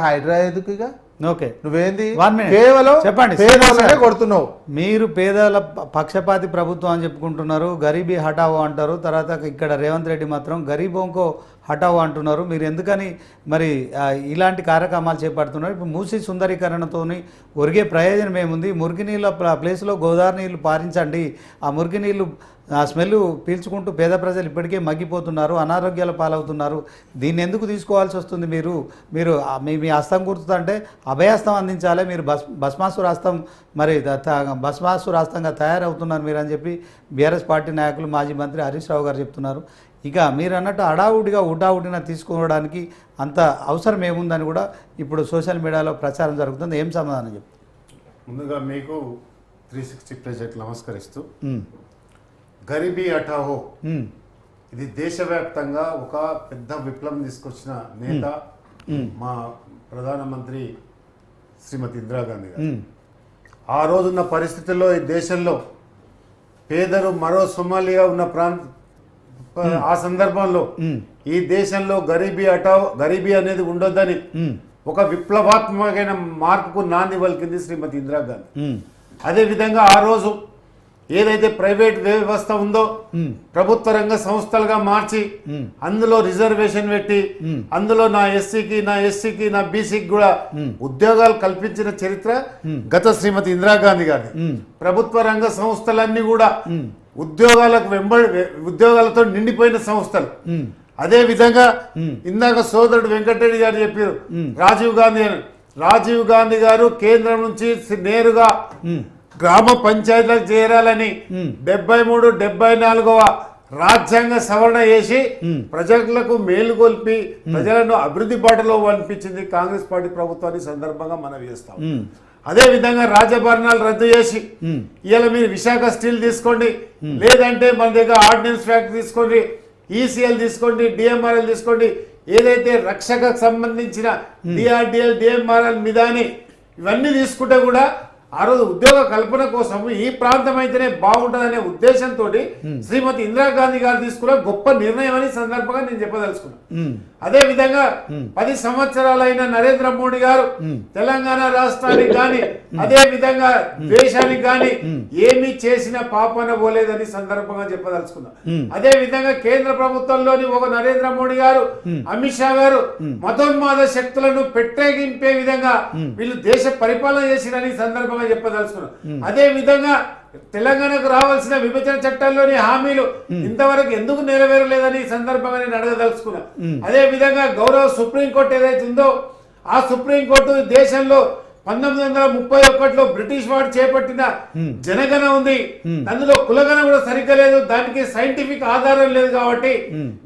హైడ్రా ఎందుకు ఇక ఓకే నువ్వేంది కేవలం చెప్పండి పేదలనే కొడుతున్నావు. మీరు పేదల పక్షపాతి ప్రభుత్వం అని చెప్పుకుంటున్నారు, గరీబీ హటావో అంటారు. తర్వాత ఇక్కడ రేవంత్ రెడ్డి మాత్రం గరీబోంకో హటావో అంటున్నారు. మీరు ఎందుకని మరి ఇలాంటి కార్యక్రమాలు చేపడుతున్నారు? ఇప్పుడు మూసి సుందరీకరణతో ఒరిగే ప్రయోజనం ఏముంది? మురికి నీళ్ళ ప్లేస్లో గోదావరి నీళ్లు పారించండి. ఆ మురికి నీళ్లు ఆ స్మెల్ పీల్చుకుంటూ పేద ప్రజలు ఇప్పటికే మగ్గిపోతున్నారు, అనారోగ్యాల పాలవుతున్నారు. దీన్ని ఎందుకు తీసుకోవాల్సి వస్తుంది? మీరు మీ హస్తం గుర్తుంటే అభయహస్తం అందించాలి. మీరు భస్మాసుర హస్తం మరి భస్మాసుర హస్తంగా తయారవుతున్నారు మీరు అని చెప్పి బీఆర్ఎస్ పార్టీ నాయకులు మాజీ మంత్రి హరీష్ రావు గారు చెప్తున్నారు. ఇక మీరు అన్నట్టు హడావుడిగా ఉడావుడిన తీసుకోవడానికి అంత అవసరం ఏముందని కూడా ఇప్పుడు సోషల్ మీడియాలో ప్రచారం జరుగుతుంది. ఏం సమాధానం చెప్తారు? ముందుగా మీకు 360 ప్రాజెక్ట్ నమస్కరిస్తూ, గరీబీ హఠావో ఇది దేశవ్యాప్తంగా ఒక పెద్ద విప్లవం తీసుకొచ్చిన నేత మా ప్రధానమంత్రి శ్రీమతి ఇందిరాగాంధీ గారు. ఆ రోజున్న పరిస్థితుల్లో ఈ దేశంలో పేదలు మరో సొమాలియా ఉన్న ఆ సందర్భంలో ఈ దేశంలో గరీబీ అనేది ఉండొద్దని ఒక విప్లవాత్మకమైన మార్పుకు నాంది పలికింది శ్రీమతి ఇందిరాగాంధీ. అదేవిధంగా ఆ రోజు ఏదైతే ప్రైవేట్ వ్యవస్థ ఉందో ప్రభుత్వ రంగ సంస్థలుగా మార్చి అందులో రిజర్వేషన్ పెట్టి అందులో నా ఎస్సీకి నా బీసీకి కూడా ఉద్యోగాలు కల్పించిన చరిత్ర గత శ్రీమతి ఇందిరాగాంధీ గారి. ప్రభుత్వ రంగ సంస్థలన్నీ కూడా ఉద్యోగాలతో నిండిపోయిన సంస్థలు. అదే విధంగా ఇందాక సోదరుడు వెంకటరెడ్డి గారు చెప్పారు రాజీవ్ గాంధీ గారు కేంద్రం నుంచి నేరుగా గ్రామ పంచాయతీలకు చేరాలని 73, 74వ రాజ్యాంగ సవరణ చేసి ప్రజలకు మేలుకొల్పి ప్రజలను అభివృద్ధి బాటలో పంపించింది కాంగ్రెస్ పార్టీ ప్రభుత్వాన్ని సందర్భంగా మనం చేస్తాం. అదే విధంగా రాజభరణాలు రద్దు చేసి ఇవాళ మీరు విశాఖ స్టీల్ తీసుకోండి, లేదంటే మన దగ్గర ఆర్డినెన్స్ ఫ్యాక్టరీ తీసుకోండి, ఈసీఎల్ తీసుకోండి, డిఎంఆర్ఎల్ తీసుకోండి, ఏదైతే రక్షకకు సంబంధించిన డిఆర్డిఎల్, డిఎంఆర్ఎల్ మిదాని ఇవన్నీ తీసుకుంటే కూడా ఆ రోజు ఉద్యోగ కల్పన కోసం ఈ ప్రాంతం అయితేనే బాగుంటుందనే ఉద్దేశంతో శ్రీమతి ఇందిరాగాంధీ గారు తీసుకున్న గొప్ప నిర్ణయం అని సందర్భంగా నేను చెప్పదలుచుకున్నాను. అదే విధంగా 10 సంవత్సరాలైన నరేంద్ర మోడీ గారు తెలంగాణ రాష్ట్రానికి కానీ అదే విధంగా దేశానికి కానీ ఏమీ చేసిన పాపన పోలేదని సందర్భంగా చెప్పదలుచుకున్నా. అదే విధంగా కేంద్ర ప్రభుత్వంలోని ఒక నరేంద్ర మోడీ గారు, అమిత్ షా గారు మతోన్మాద శక్తులను పెట్టేగింపే విధంగా వీళ్ళు దేశ పరిపాలన చేసిరని సందర్భంగా చెప్పదలుచుకున్నా. అదే విధంగా తెలంగాణకు రావాల్సిన విభజన చట్టాల్లోని హామీలు ఇంతవరకు ఎందుకు నెరవేరలేదని సందర్భంగా నేను అడగదలుచుకున్నా. అదే విధంగా గౌరవ సుప్రీంకోర్టు ఏదైతే ఉందో ఆ సుప్రీంకోర్టు దేశంలో 1931లో బ్రిటిష్ వాడు చేపట్టిన జనగణ ఉంది, అందులో కులగణ కూడా సరిగ్గా లేదు, దానికి సైంటిఫిక్ ఆధారం లేదు. కాబట్టి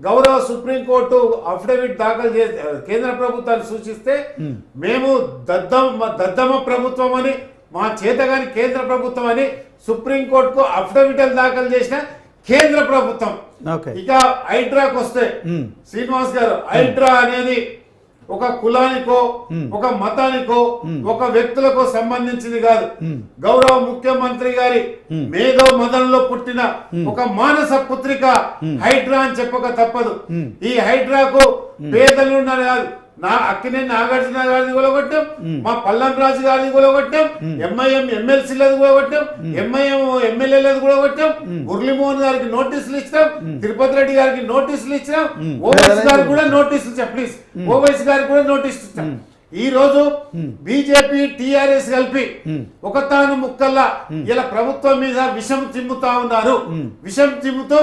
గౌరవ సుప్రీంకోర్టు అఫిడవిట్ దాఖలు చేసి కేంద్ర ప్రభుత్వాన్ని సూచిస్తే మేము దద్దమ్మ ప్రభుత్వం అని, మా చేతగాని కేంద్ర ప్రభుత్వం అని సుప్రీంకోర్టుకు అఫిడవిటల్ దాఖలు చేసిన కేంద్ర ప్రభుత్వం. ఇక హైడ్రాకు వస్తే శ్రీనివాస్ గారు, హైడ్రా అనేది ఒక కులానికో ఒక మతానికో ఒక వ్యక్తులకో సంబంధించింది కాదు. గౌరవ ముఖ్యమంత్రి గారి మేధో మదనంలో పుట్టిన ఒక మానస పుత్రిక హైడ్రా అని చెప్పక తప్పదు. ఈ హైడ్రాకు పేదలు కాదు, అక్కినేని నాగార్జున గారిని కూలగొట్టాం, మా పల్లం రాజు గారిని కూలగొట్టాం, ఎంఐఎం ఎమ్మెల్సీలది కూలగొట్టాం, ఎంఐఎం ఎమ్మెల్యేలది కూలగొట్టాం, మురళీమోహన్ గారికి నోటీసులు ఇచ్చాం, తిరుపతి రెడ్డి గారికి నోటీసులు ఇచ్చాం, ఓవైసీ గారికి కూడా నోటీసులు ఇచ్చాం. ప్లీజ్ ఓవైసీ గారికి కూడా నోటీసులు ఇచ్చాం. ఈ రోజు బీజేపీ టీఆర్ఎస్ కలిపి ఒకతాను ముక్కల్లా ఇలా ప్రభుత్వం మీద విషం చిమ్ముతా ఉన్నారు. విషం చిమ్ముతూ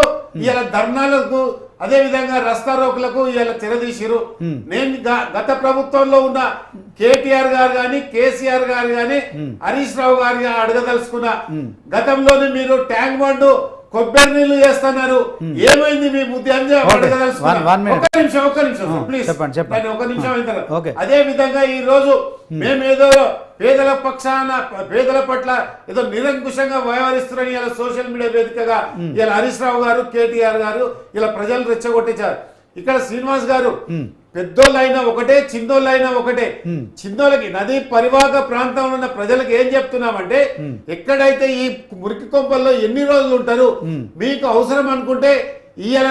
ఇలా ధర్నాలకు అదే విధంగా రస్తా రోకులకు ఇలా తెరదీసిరు. నేను గత ప్రభుత్వంలో ఉన్న కేటీఆర్ గారు గాని, కేసీఆర్ గారు గాని, హరీష్ రావు గారు అడగదలుచుకున్న, గతంలోనే మీరు ట్యాంక్ బండ్ కొబ్బరి నీళ్లు చేస్తున్నారు, ఏమైంది మీ బుద్ధి అని ఒక్క నిమిషం ప్లీజ్, ఒక నిమిషం అవుతారు. అదే విధంగా ఈ రోజు మేమేదో పేదల పక్షాన పేదల పట్ల ఏదో నిరంకుశంగా వ్యవహరిస్తున్నారని ఇలా సోషల్ మీడియా వేదికగా ఇలా హరీష్ రావు గారు, కేటీఆర్ గారు ఇలా ప్రజలు రెచ్చగొట్టించారు. ఇక్కడ శ్రీనివాస్ గారు పెద్దోళ్ళైనా ఒకటే, చిన్నోళ్ళైనా ఒకటే. చిన్నోళ్ళకి నదీ పరివాహక ప్రాంతంలో ఉన్న ప్రజలకు ఏం చెప్తున్నామంటే, ఎక్కడైతే ఈ మురికి కొంపల్లో ఎన్ని రోజులు ఉంటారు, మీకు అవసరం అనుకుంటే ఇవాళ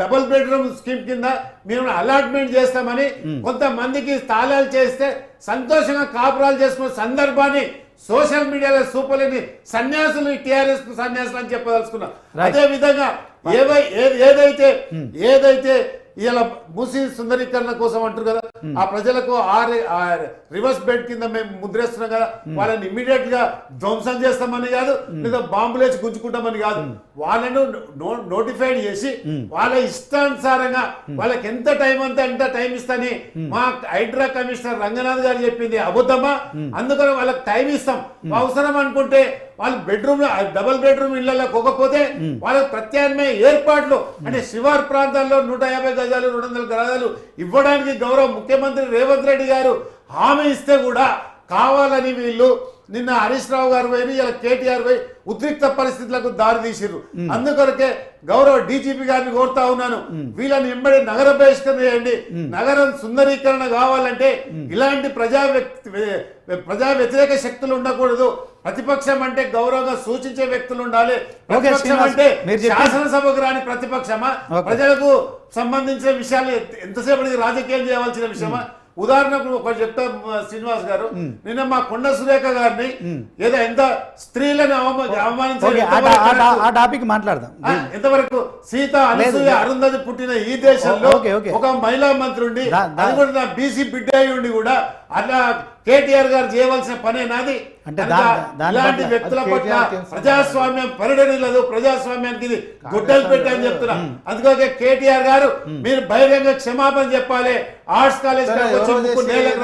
డబుల్ బెడ్రూమ్ స్కీమ్ కింద మేము అలాట్మెంట్ చేస్తామని కొంతమందికి తాళాలు చేస్తే సంతోషంగా కాపురాలు చేసుకునే సందర్భాన్ని సోషల్ మీడియాలో సూపర్లేని సన్యాసులు టిఆర్ఎస్ సన్యాసులు అని చెప్పదలుచుకున్నా. అదే విధంగా ఏదైతే ఇలా మూసి సుందరీకరణ కోసం అంటారు కదా, ఆ ప్రజలకు రివర్స్ బెడ్ కింద మేము ముద్రేస్తున్నాం కదా, వాళ్ళని ఇమ్మీడియట్ గా ధ్వంసం చేస్తామని కాదు, లేదా బాంబులేసి గుంజుకుంటామని కాదు, వాళ్ళను నోటిఫైడ్ చేసి వాళ్ళ ఇష్టానుసారంగా వాళ్ళకి ఎంత టైం అంతా ఎంత టైం ఇస్తాని మా హైడ్రా కమిషనర్ రంగనాథ్ గారు చెప్పింది అబద్ధమా? అందుకని వాళ్ళకి టైం ఇస్తాం, అవసరం అనుకుంటే వాళ్ళు బెడ్రూమ్ డబుల్ బెడ్రూమ్ ఇళ్లలో పోకపోతే వాళ్ళకి ప్రత్యామ్నాయ ఏర్పాట్లు అంటే శివార్ ప్రాంతాల్లో 150 గజాలు 200 గజాలు ఇవ్వడానికి గౌరవ ముఖ్యమంత్రి రేవంత్ రెడ్డి గారు హామీ ఇస్తే కూడా కావాలని వీళ్ళు నిన్న హరీష్ రావు గారు పోయి ఇలా కేటీఆర్ పోయి ఉద్రిక్త పరిస్థితులకు దారి తీసిర్రు. అందుకొరకే గౌరవ డీజీపీ గారిని కోరుతా ఉన్నాను, వీళ్ళని వెంబడి నగర బహిష్కరణ చేయండి. నగరం సుందరీకరణ కావాలంటే ఇలాంటి ప్రజా వ్యతిరేక శక్తులు ఉండకూడదు. ప్రతిపక్షం అంటే గౌరవంగా సూచించే వ్యక్తులు ఉండాలి. ప్రతిపక్షం అంటే శాసనసభకు రాని ప్రతిపక్షమా, ప్రజలకు సంబంధించిన విషయాలు ఎంతసేపటికి రాజకీయం చేయవలసిన విషయమా? ఉదాహరణకు ఒకటి చెప్తా శ్రీనివాస్ గారు, నిన్న మా కొండ సురేఖ గారిని ఏదో ఎంత స్త్రీలను టాపిక్ మాట్లాడదాం. ఎంతవరకు సీత అనసూయ అరుంధతి పుట్టిన ఈ దేశంలో ఒక మహిళా మంత్రి ఉండి అది కూడా నా బీసీ బిడ్డ అయి ఉండి కూడా అట్లా కేటీఆర్ గారు చేయవలసిన పనే నాది. ఇలాంటి వ్యక్తుల పట్ల ప్రజాస్వామ్యం పరిడనిల్లదు, ప్రజాస్వామ్యానికి ఇది గుడ్డలు పెట్టని చెప్తున్నా. అందుకే కేటీఆర్ గారు మీరు బహిరంగ క్షమాపణ చెప్పాలి, ఆర్ట్స్ కాలేజ్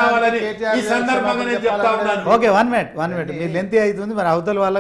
రావాలని ఈ సందర్భంగా నేను చెప్తా ఉన్నాను. ఓకే, 1 మినిట్ మీరు లెంత్ అవుతుంది, మరి అవతల వాళ్ళకి